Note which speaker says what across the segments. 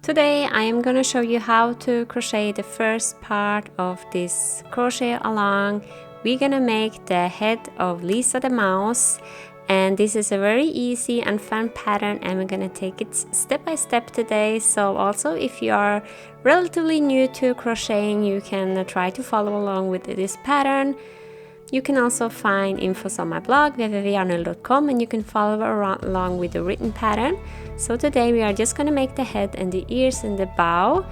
Speaker 1: Today I am going to show you how to crochet the first part of this crochet along. We're going to make the head of Lisa the mouse, and this is a very easy and fun pattern, and we're going to take it step by step today. So also if you are relatively new to crocheting, you can try to follow along with this pattern. You can also find infos on my blog www.yarnel.com, and you can follow along with the written pattern. So today we are just going to make the head and the ears and the bow.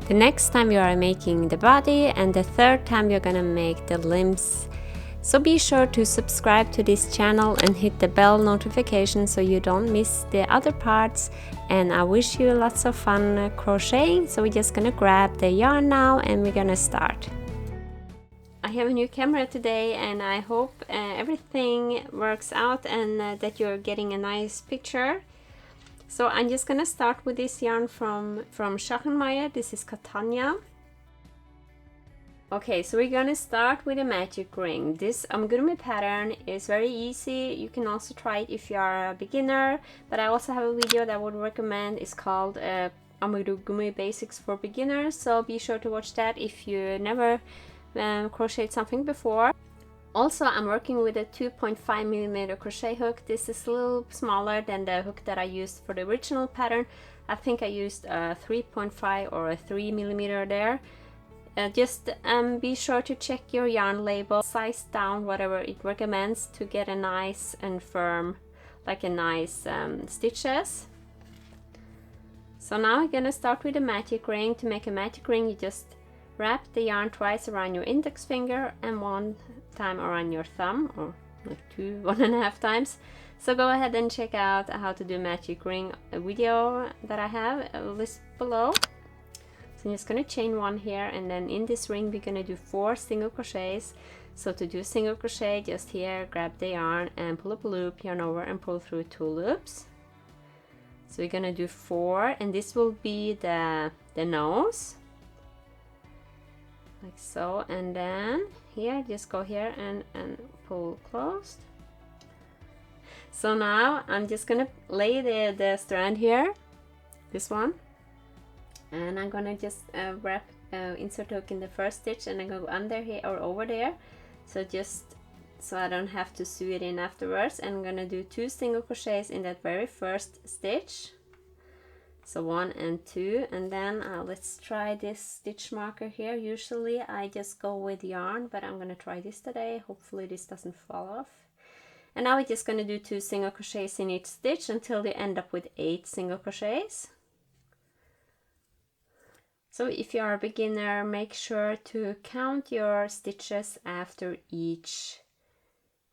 Speaker 1: The next time you are making the body, and the third time you're going to make the limbs. So be sure to subscribe to this channel and hit the bell notification so you don't miss the other parts. And I wish you lots of fun crocheting. So we're just going to grab the yarn now and we're going to start. I have a new camera today, and I hope everything works out and that you're getting a nice picture. So I'm just gonna start with this yarn from Schachenmeier. This is Catania. Okay, so we're gonna start with a magic ring. This amigurumi pattern is very easy. You can also try it if you are a beginner, but I also have a video that I would recommend. It's called Amigurumi Basics for Beginners, so be sure to watch that if you never crocheted something before. Also, I'm working with a 2.5mm crochet hook. This is a little smaller than the hook that I used for the original pattern. I think I used a 3.5 or a 3mm there. Just be sure to check your yarn label, size down whatever it recommends to get a nice and firm, like a nice stitches. So now I'm gonna start with a magic ring. To make a magic ring, you just wrap the yarn twice around your index finger and one time around your thumb, or like 1.5 times. So go ahead and check out how to do magic ring, a video that I have listed below. So I'm just going to chain one here, and then in this ring we're going to do 4 single crochets. So to do single crochet, just here, grab the yarn and pull up a loop, yarn over and pull through 2 loops. So we're going to do 4, and this will be the nose, like so, and then here just go here and pull closed. So now I'm just gonna lay the strand here, this one, and I'm gonna just wrap insert hook in the first stitch, and I go under here or over there, so just so I don't have to sew it in afterwards. And I'm gonna do 2 single crochets in that very first stitch. So 1 and 2, and then let's try this stitch marker here. Usually I just go with yarn, but I'm gonna try this today. Hopefully this doesn't fall off. And now we're just gonna do 2 single crochets in each stitch until you end up with 8 single crochets. So if you are a beginner, make sure to count your stitches after each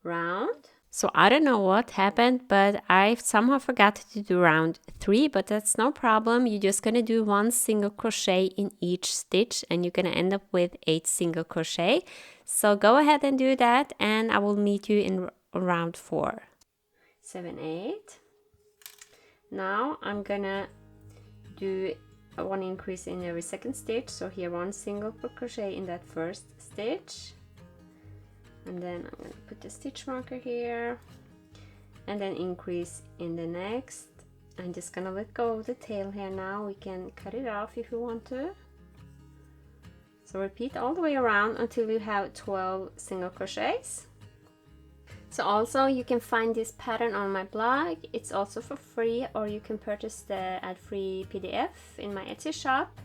Speaker 1: round. So I don't know what happened, but I somehow forgot to do round 3, but that's no problem. You're just gonna do 1 single crochet in each stitch, and you're gonna end up with 8 single crochet. So go ahead and do that, and I will meet you in round 4. 7, 8. Now I'm gonna do 1 increase in every second stitch. So here 1 single crochet in that first stitch. And then I'm going to put the stitch marker here, and then increase in the next. I'm just going to let go of the tail here now. We can cut it off if you want to. So repeat all the way around until you have 12 single crochets. So also you can find this pattern on my blog. It's also for free, or you can purchase the ad-free PDF in my Etsy shop.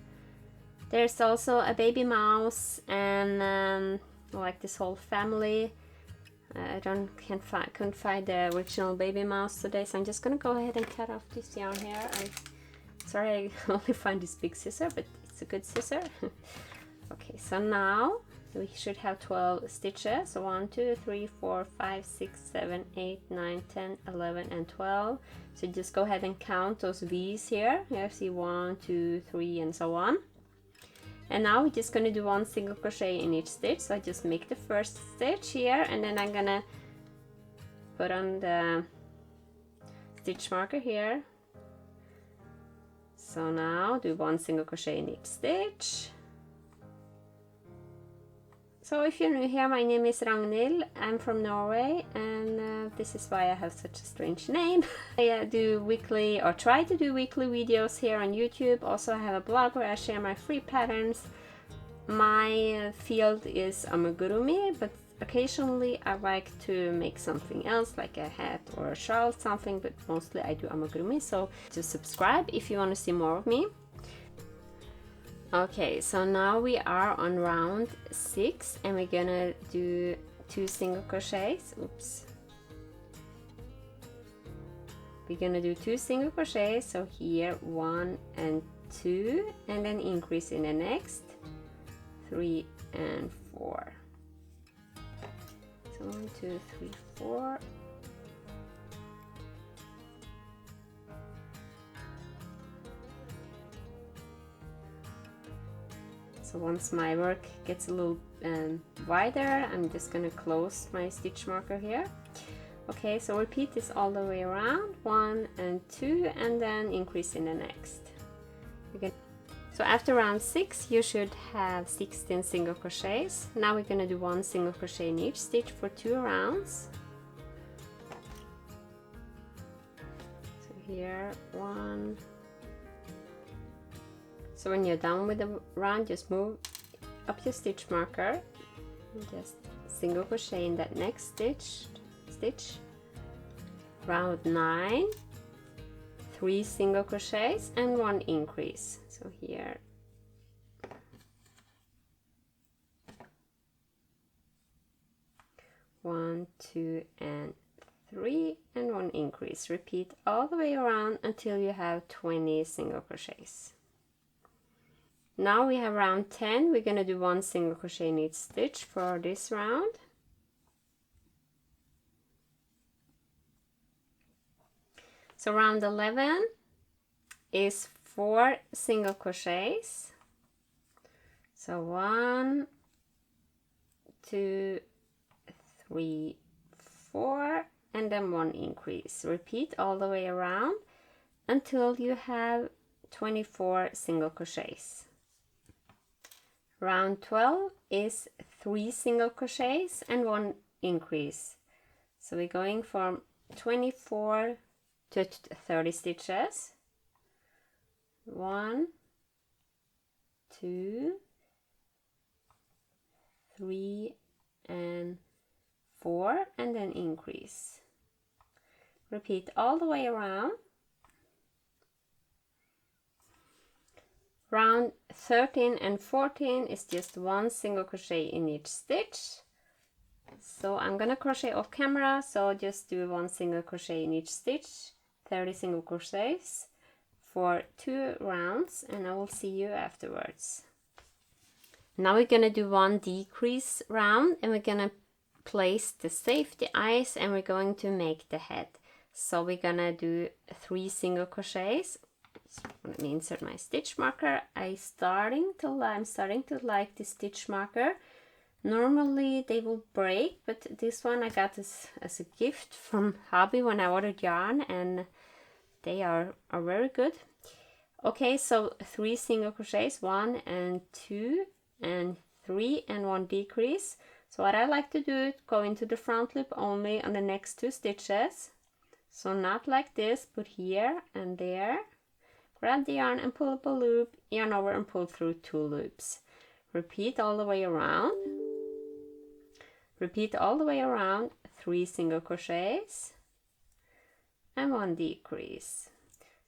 Speaker 1: There's also a baby mouse and like this whole family. I couldn't find the original baby mouse today, so I'm just gonna go ahead and cut off this yarn here. Sorry, I only find this big scissor, but it's a good scissor. Okay, so now we should have 12 stitches. So 1, 2, 3, 4, 5, 6, 7, 8, 9, 10, 11, and 12. So just go ahead and count those V's here. You see 1, 2, 3, and so on. And now we're just going to do 1 single crochet in each stitch. So I just make the first stitch here, and then I'm gonna put on the stitch marker here. So now do 1 single crochet in each stitch. So if you're new here, my name is Ragnhild. I'm from Norway, and this is why I have such a strange name. I do weekly, or try to do weekly videos here on YouTube. Also I have a blog where I share my free patterns. My field is amigurumi, but occasionally I like to make something else, like a hat or a shawl, something, but mostly I do amigurumi. So to subscribe if you want to see more of me. Okay, so now we are on round 6 and we're gonna do 2 single crochets. Oops. We're gonna do 2 single crochets, so here 1 and 2, and then increase in the next 3 and 4. So 1, 2, 3, 4. So once my work gets a little wider, I'm just gonna close my stitch marker here. Okay, so repeat this all the way around, 1 and 2, and then increase in the next. So after round 6, you should have 16 single crochets. Now we're gonna do 1 single crochet in each stitch for 2 rounds. So here, 1. So when you're done with the round, just move up your stitch marker and just single crochet in that next stitch. Round 9, 3 single crochets and 1 increase. So here, one, 2, and 3, and 1 increase. Repeat all the way around until you have 20 single crochets. Now we have round 10. We're gonna do 1 single crochet in each stitch for this round. So round 11 is 4 single crochets. So 1, 2, 3, 4, and then 1 increase. Repeat all the way around until you have 24 single crochets. Round 12 is 3 single crochets and 1 increase. So we're going from 24 to 30 stitches. 1, 2, 3, and 4, and then increase. Repeat all the way around. Round 13 and 14 is just 1 single crochet in each stitch. So I'm gonna crochet off camera, so just do 1 single crochet in each stitch, 30 single crochets for 2 rounds, and I will see you afterwards. Now we're gonna do 1 decrease round, and we're gonna place the safety eyes, and we're going to make the head. So we're gonna do 3 single crochets. So let me insert my stitch marker. I'm starting to like the stitch marker. Normally they will break, but this one I got as a gift from Hobby when I ordered yarn, and they are very good. Okay, so 3 single crochets, 1 and 2 and 3, and 1 decrease. So what I like to do is go into the front loop only on the next 2 stitches. So not like this, but here and there. Grab the yarn and pull up a loop, yarn over and pull through 2 loops. Repeat all the way around. Repeat all the way around, 3 single crochets and 1 decrease.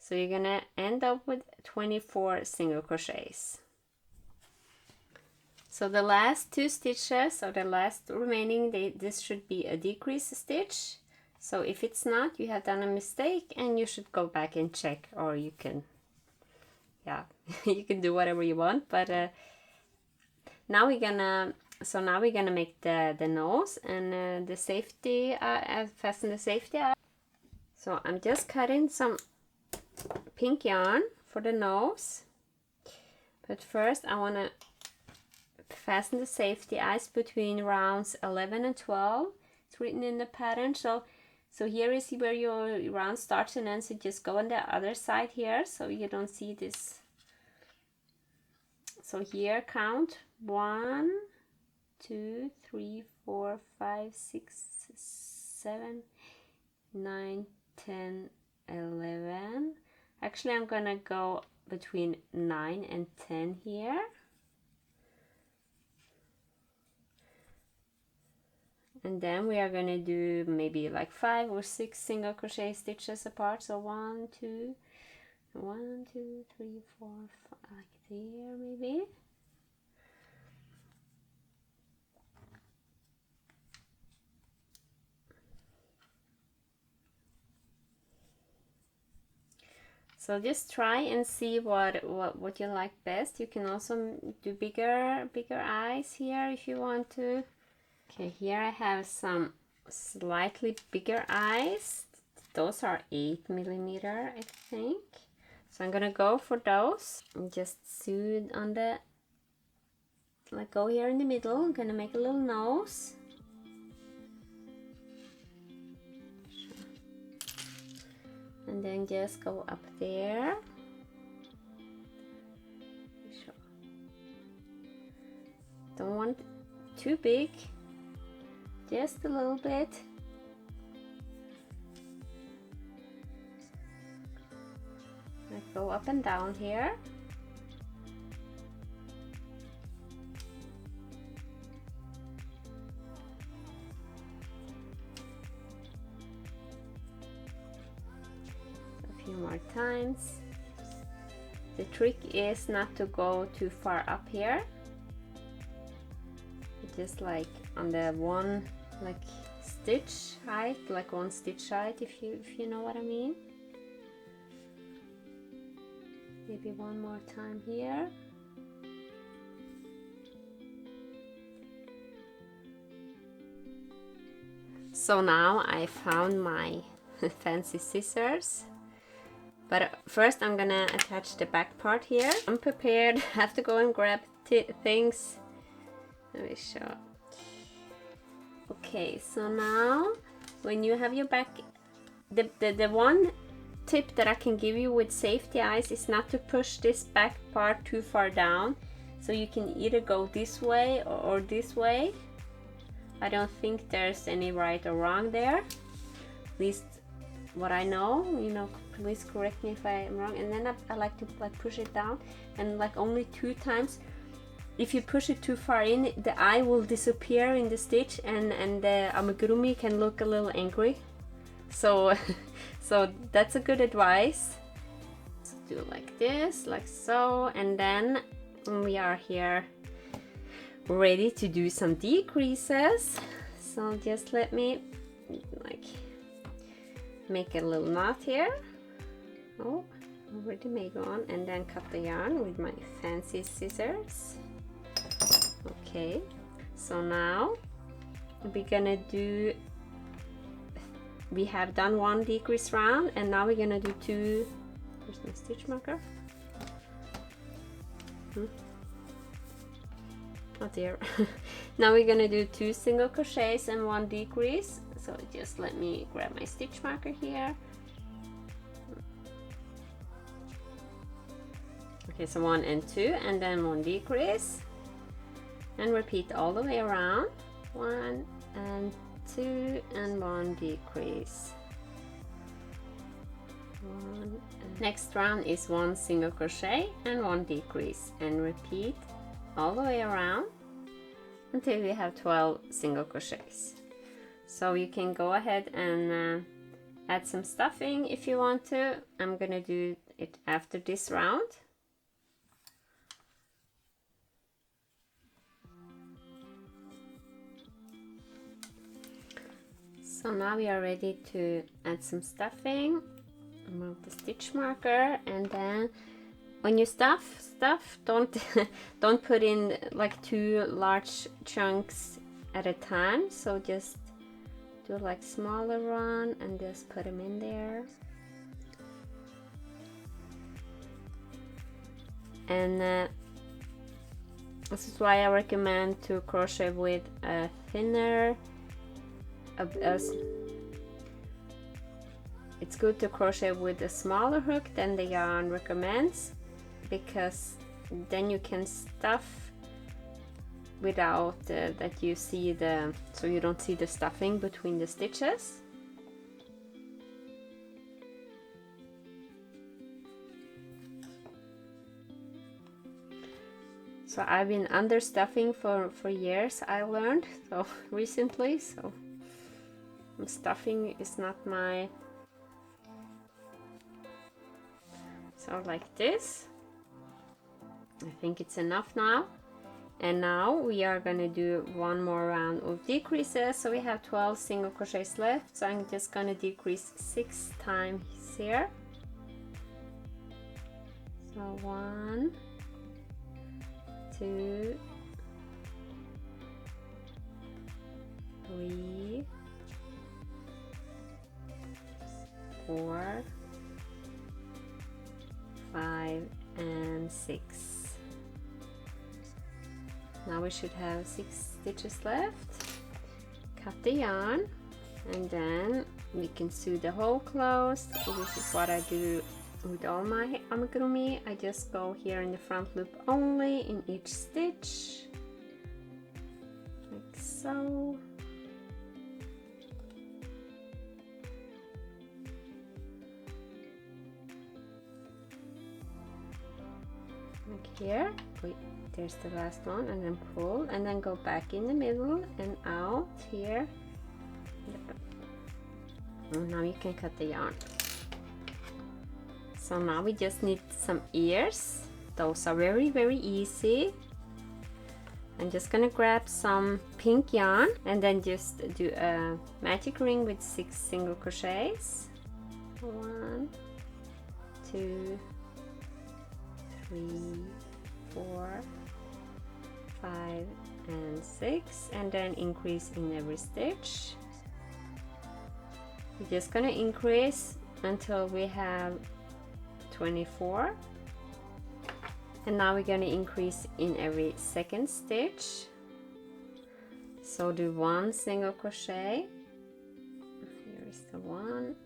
Speaker 1: So you're gonna end up with 24 single crochets. So the last 2 stitches, or the last remaining, this should be a decrease stitch. So if it's not, you have done a mistake and you should go back and check, or you can, yeah, you can do whatever you want. But now we're gonna make the nose and the safety, fasten the safety eye. So I'm just cutting some pink yarn for the nose. But first I want to fasten the safety eyes between rounds 11 and 12. It's written in the pattern. So here is where your round starts and ends. So just go on the other side here so you don't see this. So here count 1, 2, 3, 4, 5, 6, 7, 9, 10, 11. Actually, I'm gonna go between 9 and 10 here. And then we are gonna do maybe like 5 or 6 single crochet stitches apart. So 1, 2, 1, 2, 3, 4, 5, like there maybe. So just try and see what you like best. You can also do bigger eyes here if you want to. Okay, here I have some slightly bigger eyes. Those are 8mm, I think. So I'm gonna go for those and just sew it on the, like, go here in the middle. I'm gonna make a little nose. And then just go up there. Don't want too big, just a little bit. I go up and down here. More times. The trick is not to go too far up here, just like on the one like stitch height, like one stitch height, if you know what I mean. Maybe one more time here. So now I found my fancy scissors. But first I'm gonna attach the back part here. I'm prepared, have to go and grab things. Let me show. Okay, so now when you have your back, the one tip that I can give you with safety eyes is not to push this back part too far down. So you can either go this way or this way. I don't think there's any right or wrong there. At least what I know, you know, please correct me if I am wrong. And then I like to like push it down, and like only 2 times. If you push it too far in, the eye will disappear in the stitch, and the amigurumi can look a little angry. So so that's a good advice. So do like this, like so, and then we are here ready to do some decreases. So just let me like make a little knot here. Oh, already made one, and then cut the yarn with my fancy scissors. Okay, so now we're gonna do, we have done 1 decrease round, and now we're gonna do 2. Where's my stitch marker? Oh dear. Now we're gonna do 2 single crochets and 1 decrease. So just let me grab my stitch marker here. Okay, so 1 and 2, and then 1 decrease, and repeat all the way around. 1 and 2 and 1 decrease. Next round is 1 single crochet and 1 decrease, and repeat all the way around until we have 12 single crochets. So you can go ahead and add some stuffing if you want to. I'm gonna do it after this round. So now we are ready to add some stuffing. Remove the stitch marker, and then when you stuff, don't don't put in like 2 large chunks at a time. So just do like smaller one and just put them in there. And this is why I recommend to crochet with a thinner. It's good to crochet with a smaller hook than the yarn recommends, because then you can stuff without that you see the, so you don't see the stuffing between the stitches. So I've been understuffing for years, I learned, so recently, so stuffing is not my, so like this. I think it's enough now. And now we are gonna do one more round of decreases. So we have 12 single crochets left, so I'm just gonna decrease 6 times here. So 1, 2, 3, 4, 5, and 6. Now we should have 6 stitches left. Cut the yarn, and then we can sew the hole closed. This is what I do with all my amigurumi. I just go here in the front loop only in each stitch, like so. Like here. Wait, there's the last one, and then pull, and then go back in the middle and out here. And now you can cut the yarn. So now we just need some ears. Those are very easy. I'm just gonna grab some pink yarn and then just do a magic ring with 6 single crochets. 1, 2, 3, 4, 5, and 6, and then increase in every stitch. We're just gonna increase until we have 24, and now we're gonna increase in every second stitch. So do 1 single crochet, here is the 1,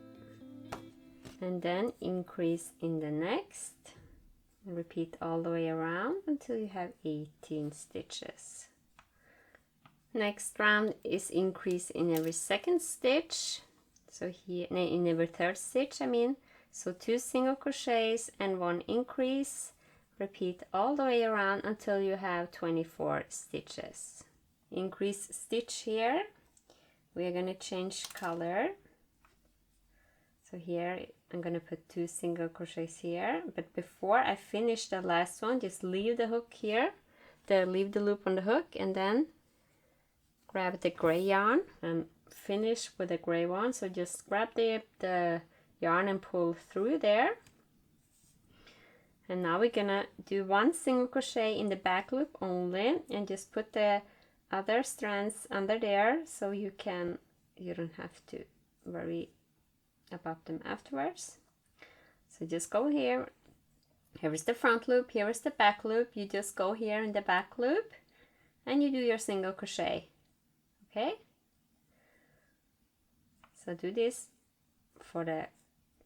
Speaker 1: and then increase in the next. Repeat all the way around until you have 18 stitches. Next round is increase in every second stitch. So here, in every third stitch, I mean. So 2 single crochets and 1 increase. Repeat all the way around until you have 24 stitches. Increase stitch here. We are going to change color. So here I'm going to put 2 single crochets here, but before I finish the last one, just leave the hook here, leave the loop on the hook, and then grab the gray yarn and finish with the gray one. So just grab the yarn and pull through there. And now we're gonna do 1 single crochet in the back loop only, and just put the other strands under there, so you don't have to worry about them afterwards. So just go here. Here is the front loop, here is the back loop. You just go here in the back loop and you do your single crochet. Okay, so do this for the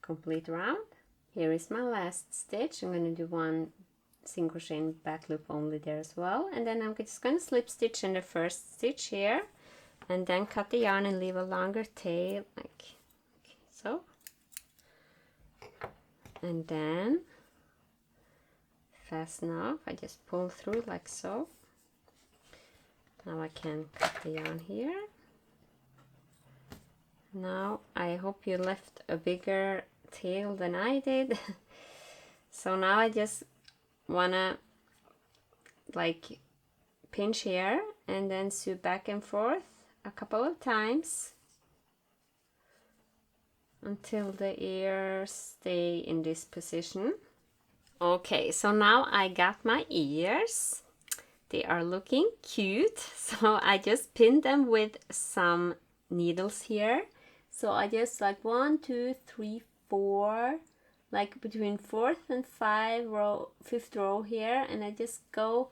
Speaker 1: complete round. Here is my last stitch. I'm going to do 1 single crochet in back loop only there as well, and then I'm just going to slip stitch in the first stitch here, and then cut the yarn and leave a longer tail like so, and then fasten off. I just pull through like so. Now I can cut the yarn here. Now I hope you left a bigger tail than I did. So now I just wanna like pinch here and then sew back and forth a couple of times until the ears stay in this position. Okay, so now I got my ears. They are looking cute, so I just pinned them with some needles here. So I just like 1, 2, 3, 4, like between 4th and 5th row here, and I just go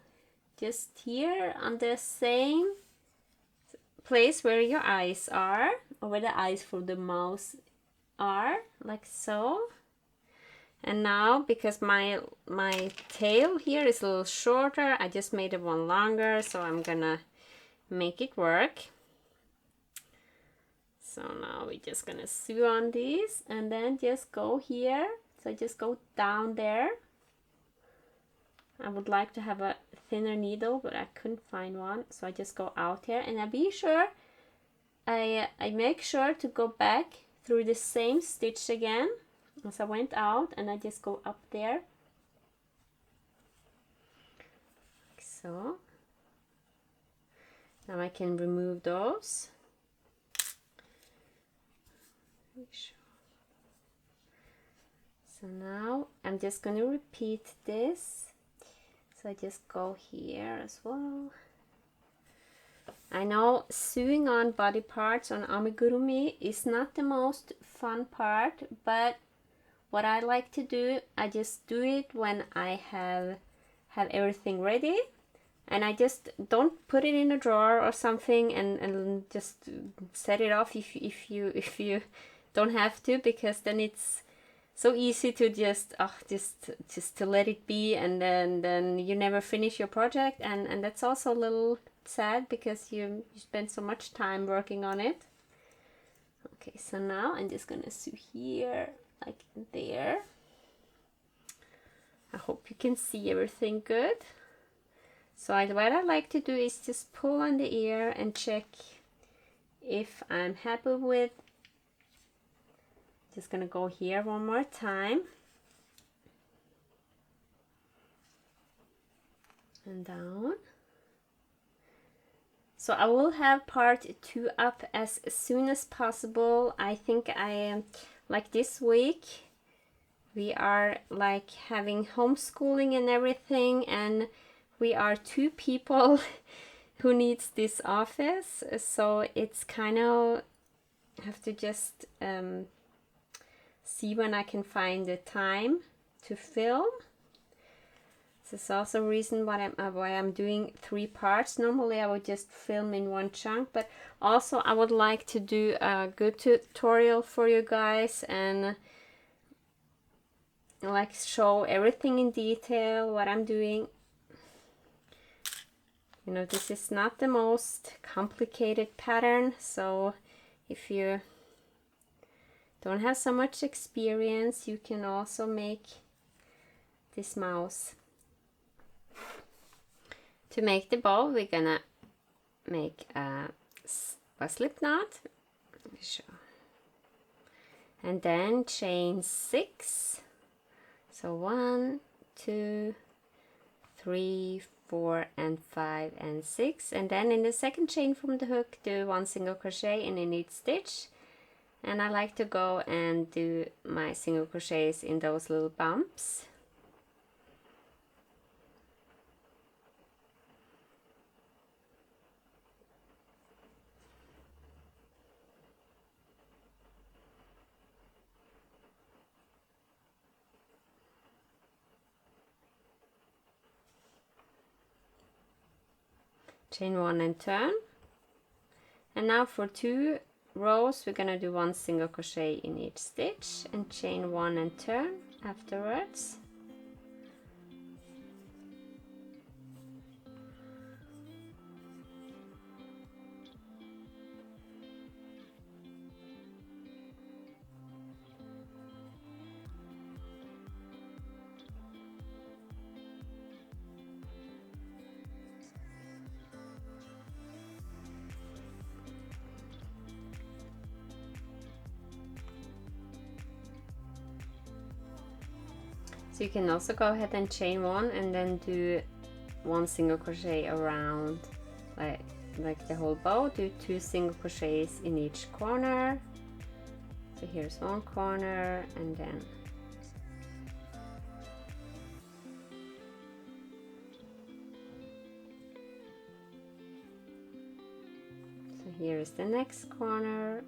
Speaker 1: just here on the same place where your eyes are, or where the eyes for the mouse are, like so. And now, because my tail here is a little shorter, I just made it one longer, so I'm gonna make it work. So now we're just gonna sew on these and then just go here. So just go down there. I would like to have a thinner needle, but I couldn't find one, so I just go out here, and I be sure I make sure to go back through the same stitch again as I went out, and I just go up there like so. Now I can remove those. So now I'm just going to repeat this. So I just go here as well. I know sewing on body parts on amigurumi is not the most fun part, but what I like to do, I just do it when I have everything ready, and I just don't put it in a drawer or something and just set it off if you don't have to, because then it's so easy to just to let it be, and then you never finish your project, and that's also a little sad because you spend so much time working on it. Okay, so now I'm just gonna sew here like there. I hope you can see everything good. So what I like to do is just pull on the ear and check if I'm happy with. Just gonna go here one more time and down. So I will have part 2 up as soon as possible. I think I am like this week we are like having homeschooling and everything, and we are 2 people who needs this office, so it's kind of have to just see when I can find the time to film. This is also a reason why I'm doing 3 parts. Normally I would just film in one chunk, but also I would like to do a good tutorial for you guys and like show everything in detail what I'm doing. You know, this is not the most complicated pattern, so if you don't have so much experience, you can also make this mouse. To make the bow, we're gonna make a slip knot, and then chain 6. So 1, 2, 3, 4 and 5 and 6, and then in the second chain from the hook do 1 single crochet in each stitch. And I like to go and do my single crochets in those little bumps. Chain 1 and turn. And now for 2 rows we're gonna do 1 single crochet in each stitch and chain 1 and turn afterwards. So you can also go ahead and chain 1 and then do 1 single crochet around like the whole bow. Do 2 single crochets in each corner. So here's 1 corner, and then so here is the next corner.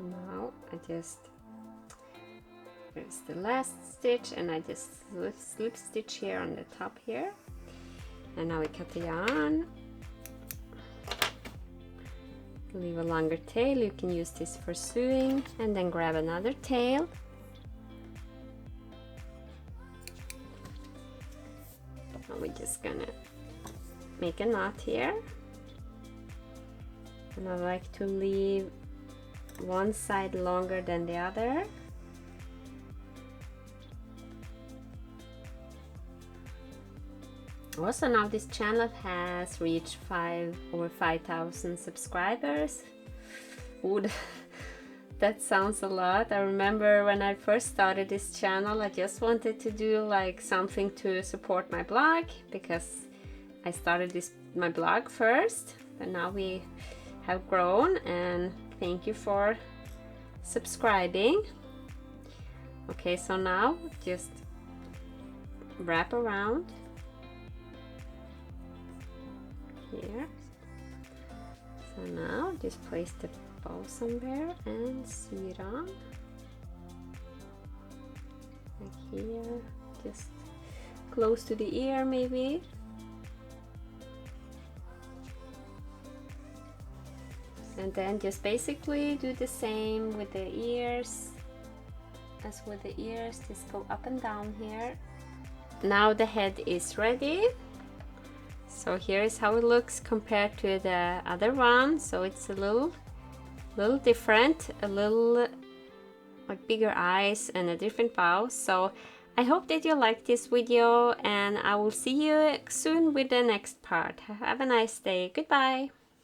Speaker 1: Now I just Here's the last stitch, and I just slip stitch here on the top here. And now we cut the yarn. Leave a longer tail. You can use this for sewing, and then grab another tail. And we're just gonna make a knot here. And I like to leave one side longer than the other. Also, now this channel has reached over 5,000 subscribers. Ooh, that sounds a lot. I remember when I first started this channel, I just wanted to do like something to support my blog, because I started my blog first, but now we have grown, and thank you for subscribing. Okay, so now just wrap around here. So now just place the bow somewhere and sew it on, like here, just close to the ear maybe. And then just basically do the same with the ears as with the ears, just go up and down here. Now the head is ready. So here is how it looks compared to the other one. So it's a little different, a little like bigger eyes and a different bow. So I hope that you liked this video, and I will see you soon with the next part. Have a nice day. Goodbye.